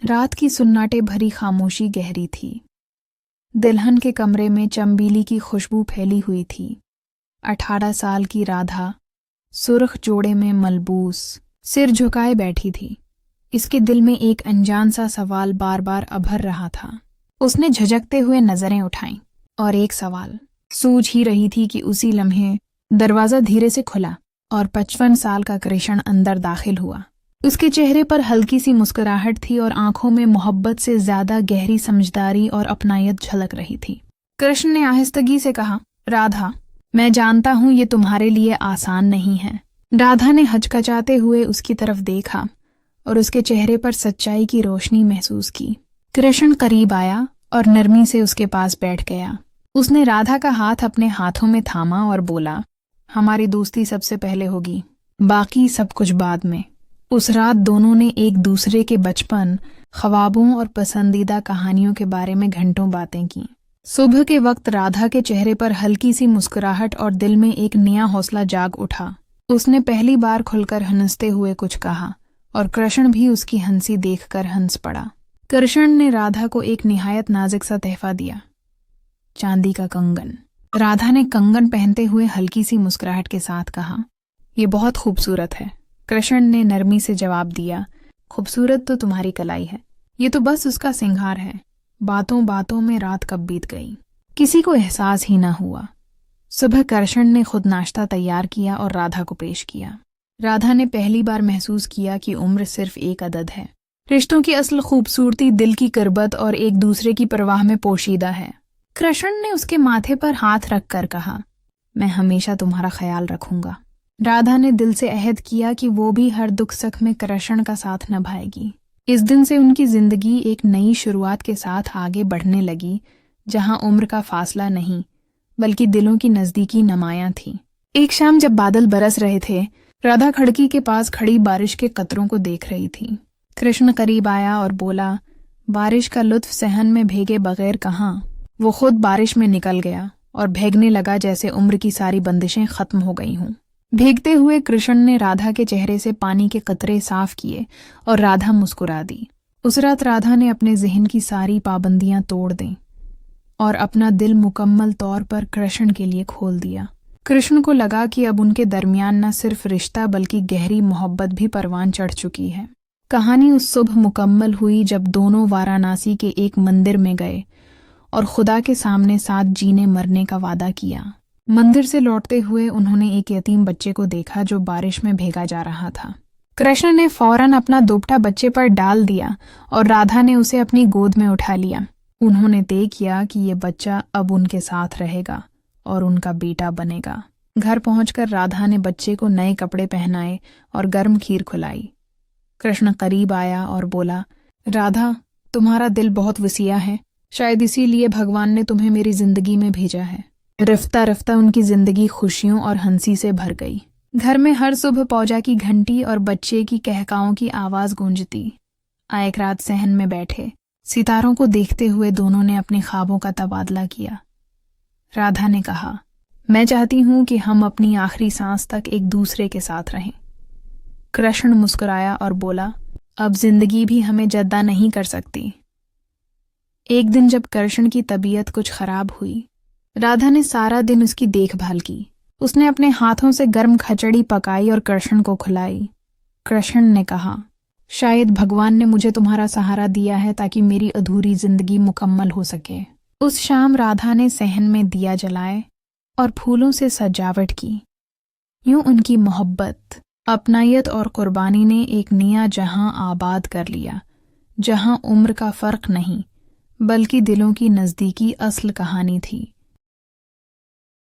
रात की सुन्नाटे भरी खामोशी गहरी थी। दुल्हन के कमरे में चंबीली की खुशबू फैली हुई थी। 18 साल की राधा सुर्ख जोड़े में मलबूस सिर झुकाए बैठी थी। इसके दिल में एक अनजान सा सवाल बार बार अभर रहा था। उसने झिझकते हुए नजरें उठाईं और एक सवाल सूझ ही रही थी कि उसी लम्हे दरवाजा धीरे से खुला और 55 साल का कृष्ण अंदर दाखिल हुआ। उसके चेहरे पर हल्की सी मुस्कुराहट थी और आंखों में मोहब्बत से ज्यादा गहरी समझदारी और अपनायत झलक रही थी। कृष्ण ने आहिस्तगी से कहा, राधा, मैं जानता हूं ये तुम्हारे लिए आसान नहीं है। राधा ने हचकचाते हुए उसकी तरफ देखा और उसके चेहरे पर सच्चाई की रोशनी महसूस की। कृष्ण करीब आया और नरमी से उसके पास बैठ गया। उसने राधा का हाथ अपने हाथों में थामा और बोला, हमारी दोस्ती सबसे पहले होगी, बाकी सब कुछ बाद में। उस रात दोनों ने एक दूसरे के बचपन, ख्वाबों और पसंदीदा कहानियों के बारे में घंटों बातें की। सुबह के वक्त राधा के चेहरे पर हल्की सी मुस्कुराहट और दिल में एक नया हौसला जाग उठा। उसने पहली बार खुलकर हंसते हुए कुछ कहा और कृष्ण भी उसकी हंसी देखकर हंस पड़ा। कृष्ण ने राधा को एक निहायत नाजुक सा तोहफा दिया, चांदी का कंगन। राधा ने कंगन पहनते हुए हल्की सी मुस्कुराहट के साथ कहा, ये बहुत खूबसूरत है। कृष्ण ने नरमी से जवाब दिया, खूबसूरत तो तुम्हारी कलाई है, ये तो बस उसका सिंगार है। बातों बातों में रात कब बीत गई, किसी को एहसास ही ना हुआ। सुबह कृष्ण ने खुद नाश्ता तैयार किया और राधा को पेश किया। राधा ने पहली बार महसूस किया कि उम्र सिर्फ एक अदद है। रिश्तों की असल खूबसूरती दिल की कुर्बत और एक दूसरे की परवाह में पोशीदा है। कृष्ण ने उसके माथे पर हाथ रखकर कहा, मैं हमेशा तुम्हारा ख्याल रखूंगा। राधा ने दिल से अहद किया कि वो भी हर दुख सुख में कृष्ण का साथ निभाएगी। इस दिन से उनकी जिंदगी एक नई शुरुआत के साथ आगे बढ़ने लगी, जहां उम्र का फासला नहीं बल्कि दिलों की नजदीकी नुमायां थी। एक शाम जब बादल बरस रहे थे, राधा खिड़की के पास खड़ी बारिश के कतरों को देख रही थी। कृष्ण करीब आया और बोला, बारिश का लुत्फ सहन में भीगे बगैर कहाँ। वो खुद बारिश में निकल गया और भीगने लगा जैसे उम्र की सारी बंदिशें खत्म हो गई हों। भीगते हुए कृष्ण ने राधा के चेहरे से पानी के कतरे साफ किए और राधा मुस्कुरा दी। उस रात राधा ने अपने जहन की सारी पाबंदियां तोड़ दी और अपना दिल मुकम्मल तौर पर कृष्ण के लिए खोल दिया। कृष्ण को लगा कि अब उनके दरमियान न सिर्फ रिश्ता बल्कि गहरी मोहब्बत भी परवान चढ़ चुकी है। कहानी उस सुबह मुकम्मल हुई जब दोनों वाराणसी के एक मंदिर में गए और खुदा के सामने साथ जीने मरने का वादा किया। मंदिर से लौटते हुए उन्होंने एक यतीम बच्चे को देखा जो बारिश में भीगा जा रहा था। कृष्ण ने फौरन अपना दुपट्टा बच्चे पर डाल दिया और राधा ने उसे अपनी गोद में उठा लिया। उन्होंने तय किया कि ये बच्चा अब उनके साथ रहेगा और उनका बेटा बनेगा। घर पहुंचकर राधा ने बच्चे को नए कपड़े पहनाए और गर्म खीर खिलाई। कृष्ण करीब आया और बोला, राधा, तुम्हारा दिल बहुत वसीया है, शायद इसीलिए भगवान ने तुम्हें मेरी जिंदगी में भेजा है। रफ्ता रफ्ता उनकी जिंदगी खुशियों और हंसी से भर गई। घर में हर सुबह पौजा की घंटी और बच्चे की कहकाओं की आवाज गूंजती। एक रात सहन में बैठे सितारों को देखते हुए दोनों ने अपने ख्वाबों का तबादला किया। राधा ने कहा, मैं चाहती हूं कि हम अपनी आखिरी सांस तक एक दूसरे के साथ रहें। कृष्ण मुस्कुराया और बोला, अब जिंदगी भी हमें जद्दा नहीं कर सकती। एक दिन जब कृष्ण की तबीयत कुछ खराब हुई, राधा ने सारा दिन उसकी देखभाल की। उसने अपने हाथों से गर्म खिचड़ी पकाई और कृष्ण को खिलाई। कृष्ण ने कहा, शायद भगवान ने मुझे तुम्हारा सहारा दिया है ताकि मेरी अधूरी जिंदगी मुकम्मल हो सके। उस शाम राधा ने सहन में दिया जलाए और फूलों से सजावट की। यूं उनकी मोहब्बत, अपनायत और कुर्बानी ने एक नया जहां आबाद कर लिया, जहां उम्र का फर्क नहीं बल्कि दिलों की नजदीकी असल कहानी थी।